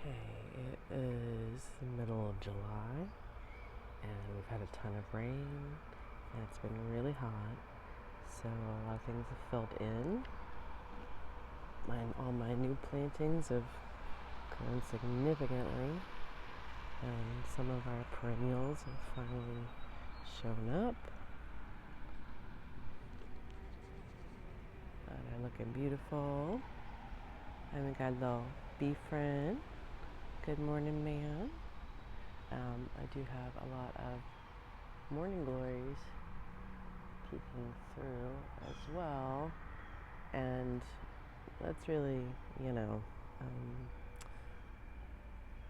Okay, it is the middle of July, and we've had a ton of rain, and it's been really hot, so a lot of things have filled in. All my new plantings have grown significantly, and some of our perennials have finally shown up. They're looking beautiful. And we got a little bee friend. Good morning, ma'am. I do have a lot of morning glories peeking through as well, and that's really, a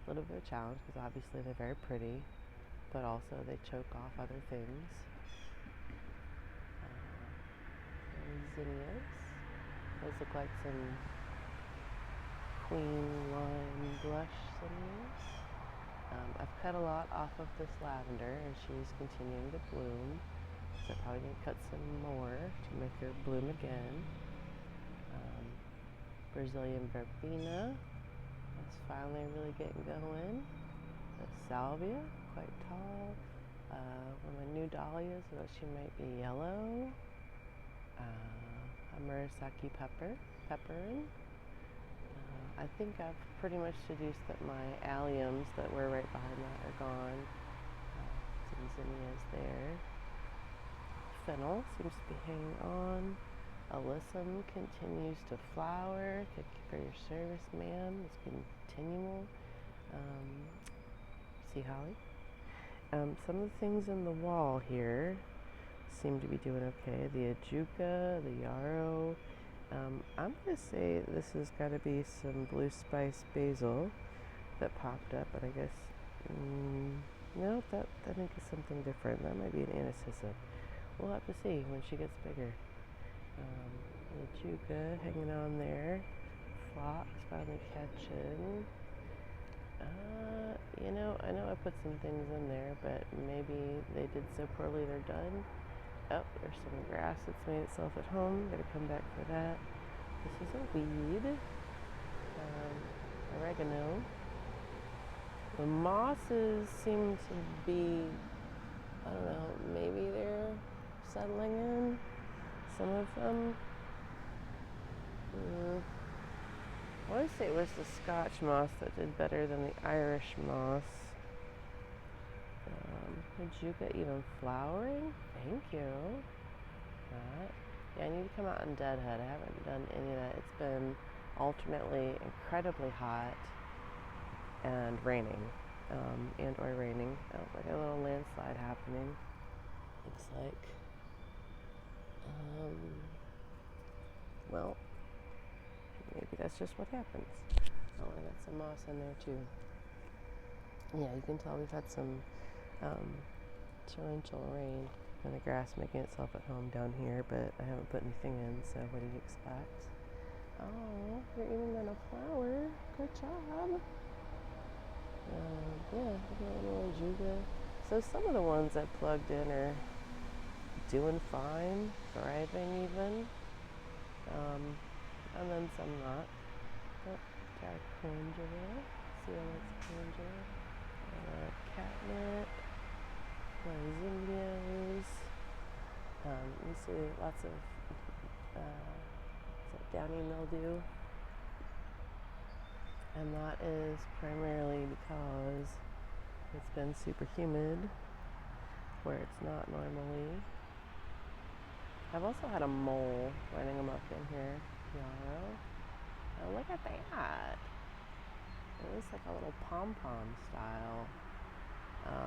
little bit of a challenge because obviously they're very pretty, but also they choke off other things. Zinnias. Those look like some queen lime blush zinnias. I've cut a lot off of this lavender, and she's continuing to bloom, so I'm probably going to cut some more to make her bloom again. Brazilian verbena is finally really getting going. The salvia, quite tall. One of my new dahlias, but she might be yellow. A murasaki pepperin. I think I've pretty much deduced that my alliums that were right behind that are gone. Some zinnias there. Fennel seems to be hanging on. Alyssum continues to flower. Thank you for your service, ma'am. It's continual. Sea holly. Some of the things in the wall here seem to be doing okay. The ajuca, the yarrow. I'm going to say this has got to be some blue spice basil that popped up, but I guess, no, that I think is something different. That might be an anisacid. We'll have to see when she gets bigger. The ajuca hanging on there. Phlox finally catching. I know I put some things in there, but maybe they did so poorly they're done. Oh, there's some grass that's made itself at home. Gotta come back for that. This is a weed. Oregano. The mosses seem to be, I don't know, maybe they're settling in. Some of them. I want to say it was the Scotch moss that did better than the Irish moss. Ajuca even flowering? Thank you. That. Yeah, I need to come out on Deadhead. I haven't done any of that. It's been alternately incredibly hot and raining, or raining. Oh, like a little landslide happening. Looks like. Well, maybe that's just what happens. Oh, I got some moss in there too. Yeah, you can tell we've had some torrential rain and the grass making itself at home down here, but I haven't put anything in, so what do you expect? Oh, you're even gonna flower. Good job. Yeah, a little ajuga. So some of the ones I plugged in are doing fine, thriving even, and then some not. Oh, got a calendula. See how that's calendula. Catnip. Zinnias. You see lots of downy mildew, and that is primarily because it's been super humid where it's not normally. I've also had a mole running amok in here. Yarrow. Oh, look at that. It looks like a little pom-pom style.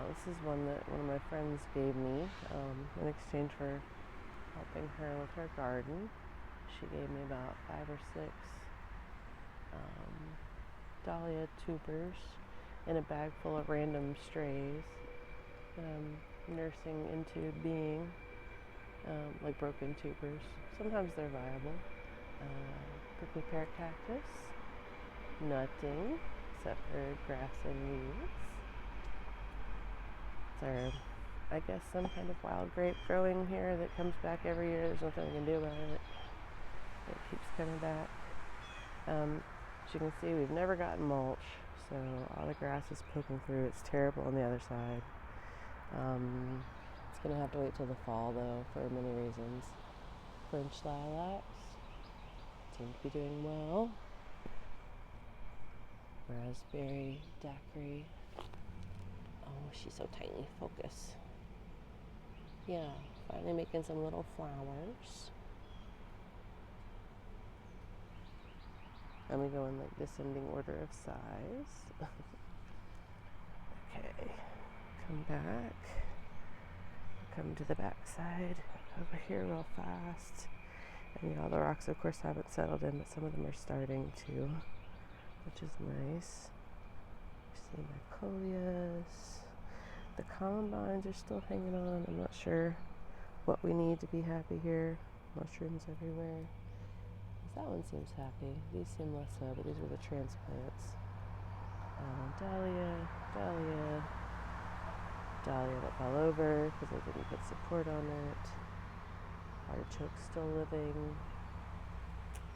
This is one that one of my friends gave me in exchange for helping her with her garden. She gave me about 5 or 6 dahlia tubers in a bag full of random strays that I'm nursing into being, like broken tubers. Sometimes they're viable. Prickly pear cactus, nutting, except for grass and weeds. It's I guess, some kind of wild grape growing here that comes back every year. There's nothing I can do about it. It keeps coming back. As you can see, we've never gotten mulch, so all the grass is poking through. It's terrible on the other side. It's gonna have to wait till the fall though, for many reasons. French lilacs seem to be doing well. Raspberry daiquiri. Oh, she's so tiny. Focus. Yeah, finally making some little flowers. And we go in like descending order of size. Okay, come back. Come to the back side over here real fast. And yeah, the rocks of course haven't settled in, but some of them are starting to, which is nice. You see my coleus. The columbines are still hanging on. I'm not sure what we need to be happy here. Mushrooms everywhere. That one seems happy. These seem less so, but these were the transplants. Dahlia that fell over because I didn't put support on it. Artichoke's still living.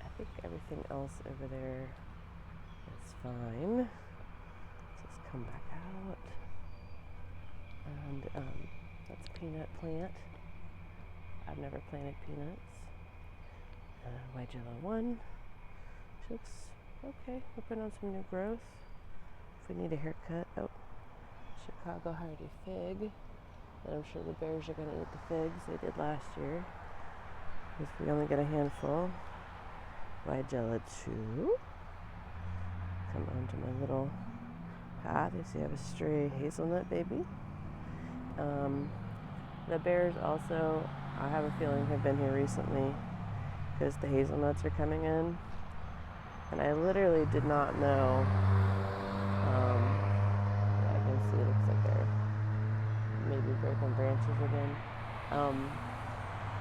I think everything else over there is fine. Let's just come back out. And that's peanut plant. I've never planted peanuts. White yellow one. She looks okay. We'll put on some new growth. If we need a haircut. Oh, Chicago hardy fig. And I'm sure the bears are going to eat the figs they did last year. Because we only get a handful. White yellow 2. Come onto my little path. You see I have a stray hazelnut baby. The bears also, I have a feeling, have been here recently because the hazelnuts are coming in. And I literally did not know. I can see it looks like they're maybe breaking branches again.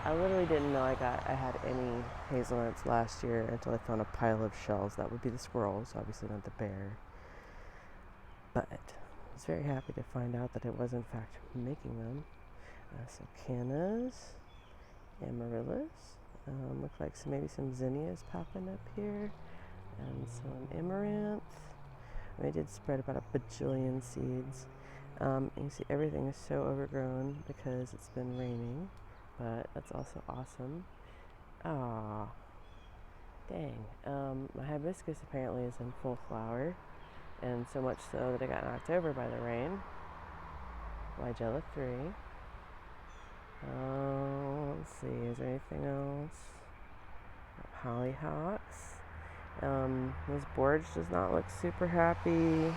I literally didn't know I had any hazelnuts last year until I found a pile of shells. That would be the squirrels, obviously not the bear. But I was very happy to find out that it was in fact making them. So cannas, amaryllis, look like maybe some zinnias popping up here, and some amaranth. I did spread about a bajillion seeds. You can see everything is so overgrown because it's been raining, but that's also awesome. Ah, dang. My hibiscus apparently is in full flower, and so much so that it got knocked over by the rain. Weigela 3. Let's see, is there anything else? Hollyhocks. This borage does not look super happy.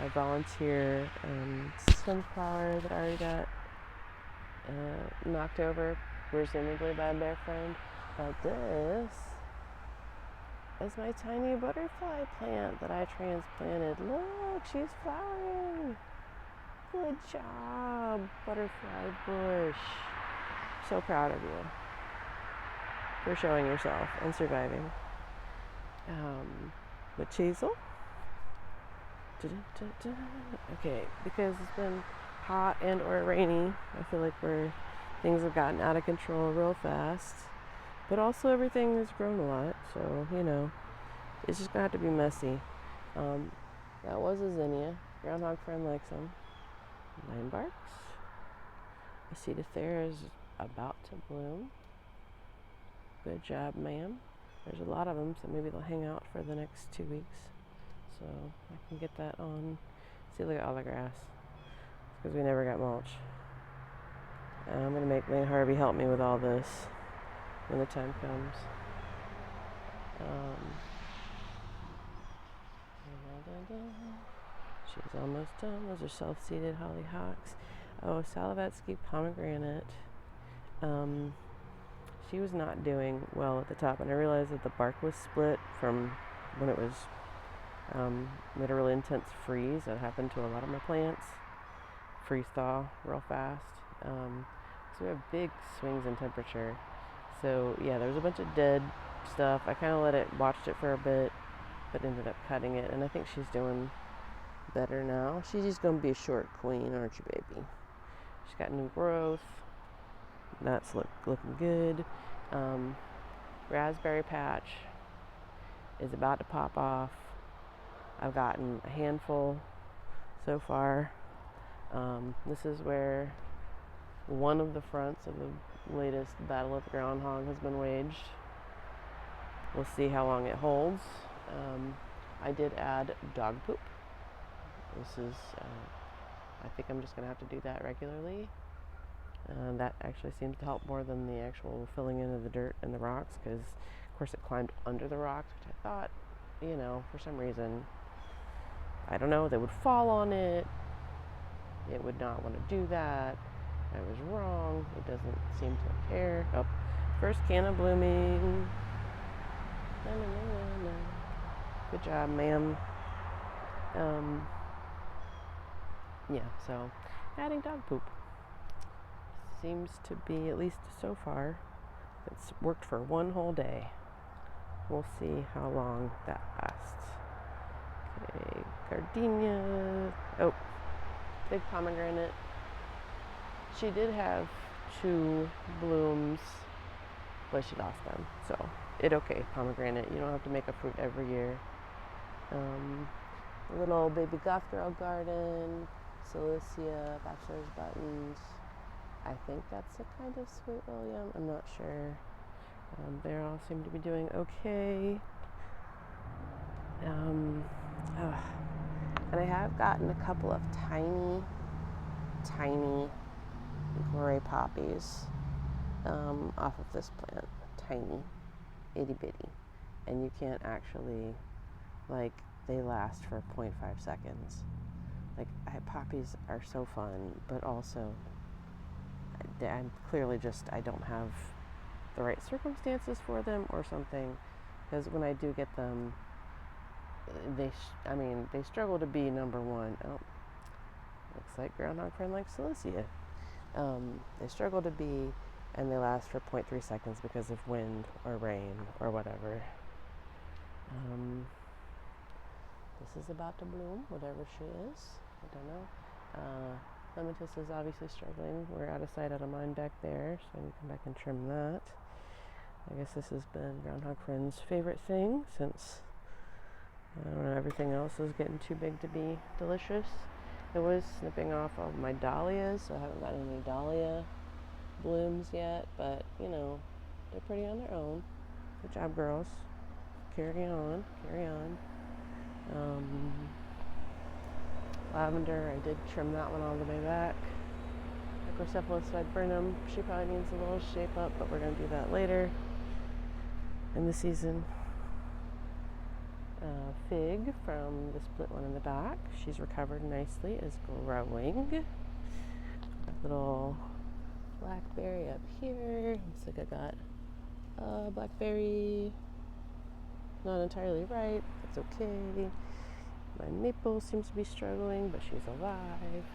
I volunteer sunflower that I already got knocked over, presumably by a bear friend. But this is my tiny butterfly plant that I transplanted. Look, she's flowering. Good job, butterfly bush. So proud of you for showing yourself and surviving. Witch hazel. Okay, because it's been hot and or rainy, I feel like things have gotten out of control real fast. But also everything has grown a lot, so it's just gonna have to be messy. That was a zinnia. Groundhog friend likes them. Nine barks. Acetothera is about to bloom. Good job, ma'am. There's a lot of them, so maybe they'll hang out for the next 2 weeks. So I can get that on. See, look at all the grass. It's because we never got mulch. I'm going to make Lane Harvey help me with all this when the time comes. She's almost done. Those are self-seeded hollyhocks. Oh, Salavetsky pomegranate. She was not doing well at the top, and I realized that the bark was split from when it was we had a really intense freeze that happened to a lot of my plants. Freeze thaw real fast. So we have big swings in temperature. So yeah, there was a bunch of dead stuff. I kind of watched it for a bit, but ended up cutting it, and I think she's doing better now. She's just gonna be a short queen, aren't you, baby? She's got new growth. That's looking good. Raspberry patch is about to pop off. I've gotten a handful so far. This is where one of the fronts of the latest battle of the groundhog has been waged. We'll see how long it holds. I did add dog poop. This is, I think I'm just going to have to do that regularly. That actually seems to help more than the actual filling in of the dirt and the rocks, because of course it climbed under the rocks, which I thought, for some reason, I don't know, they would fall on it. It would not want to do that. I was wrong. It doesn't seem to care. Oh, first canna blooming. Na, na, na, na, na. Good job, ma'am. Yeah, so adding dog poop seems to be, at least so far, it's worked for one whole day. We'll see how long that lasts. Okay, gardenia. Oh, big pomegranate. She did have 2 blooms, but she lost them. So, okay, pomegranate. You don't have to make a fruit every year. Little baby Goth Grrl garden, Cilicia, bachelor's buttons. I think that's a kind of sweet William. I'm not sure. They all seem to be doing okay. And I have gotten a couple of tiny gray poppies off of this plant. Tiny, itty bitty. And you can't actually, they last for 0.5 seconds. Poppies are so fun, but also I'm clearly I don't have the right circumstances for them or something, because when I do get them, they struggle to be number one. Oh, looks like groundhog friend likes Cilicia. They struggle to be, and they last for 0.3 seconds because of wind or rain or whatever. This is about to bloom, whatever she is. I don't know. Ornamentals is obviously struggling. We're out of sight, out of mind back there, so I need to come back and trim that. I guess this has been Groundhog Friend's favorite thing, since, I don't know, everything else is getting too big to be delicious. It was snipping off all my dahlias, so I haven't gotten any dahlia blooms yet, but, they're pretty on their own. Good job, girls. Carry on. Lavender, I did trim that one all the way back. Microcephalus viburnum, she probably needs a little shape up, but we're going to do that later in the season. Fig from the split one in the back. She's recovered nicely, is growing. Little blackberry up here. Looks like I got blackberry. Not entirely ripe. That's okay. My maple seems to be struggling, but she's alive.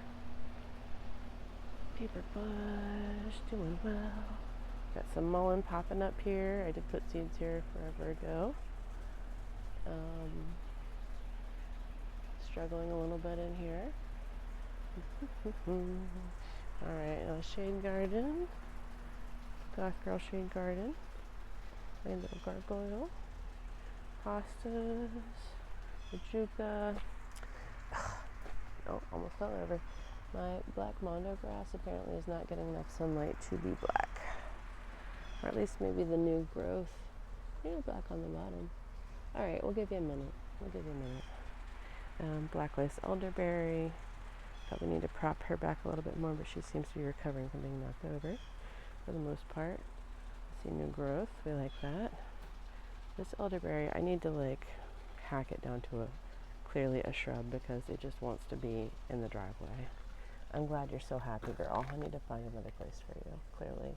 Paper bush, doing well. Got some mullein popping up here. I did put seeds here forever ago. Struggling a little bit in here. Alright, now shade garden. Goth Grrl shade garden. My little gargoyle. Hostas. Majuka. Oh, almost fell over. My black mondo grass apparently is not getting enough sunlight to be black. Or at least maybe the new growth. Black on the bottom. Alright, we'll give you a minute. Black lace elderberry. Probably need to prop her back a little bit more, but she seems to be recovering from being knocked over for the most part. See new growth. We like that. This elderberry, I need to hack it down to clearly a shrub, because it just wants to be in the driveway. I'm glad you're so happy, girl. I need to find another place for you, clearly.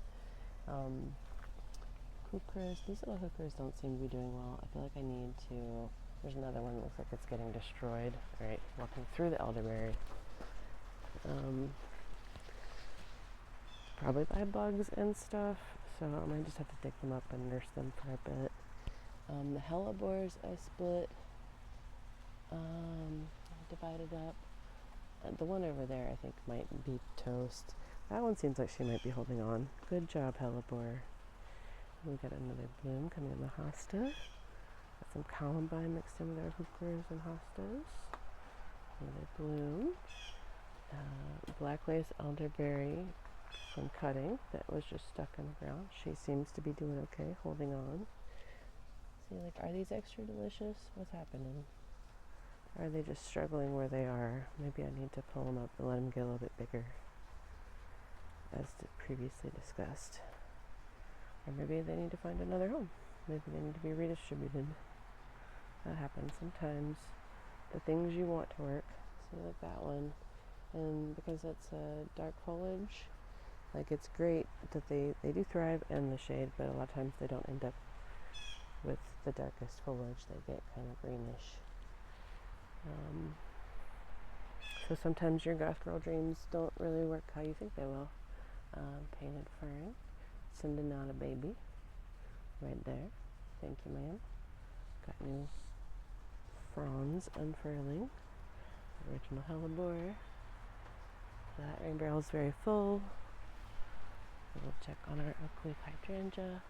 Hookers, these little hookers don't seem to be doing well. I feel like I need to, there's another one that looks like it's getting destroyed. All right, walking through the elderberry. Probably by bugs and stuff, so I might just have to dig them up and nurse them for a bit. The hellebores I split, divided up. The one over there I think might be toast. That one seems like she might be holding on. Good job, hellebore. We got another bloom coming in the hosta. Got some columbine mixed in with our hookers and hostas. And they bloom. Black lace elderberry from cutting that was just stuck in the ground. She seems to be doing okay, holding on. See, like, are these extra delicious? What's happening? Or are they just struggling where they are? Maybe I need to pull them up and let them get a little bit bigger, as previously discussed. Or maybe they need to find another home. Maybe they need to be redistributed. That happens sometimes. The things you want to work. See, like that one. And because it's a dark foliage, like, it's great that they do thrive in the shade, but a lot of times they don't end up with the darkest foliage. They get kind of greenish. So sometimes your goth girl dreams don't really work how you think they will. Painted fern, sending out a baby right there. Thank you, ma'am. Got new fronds unfurling. Original hellebore. That rain barrel is very full. We'll check on our oak leaf hydrangea.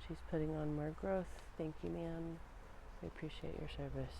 She's putting on more growth. Thank you, ma'am. We appreciate your service.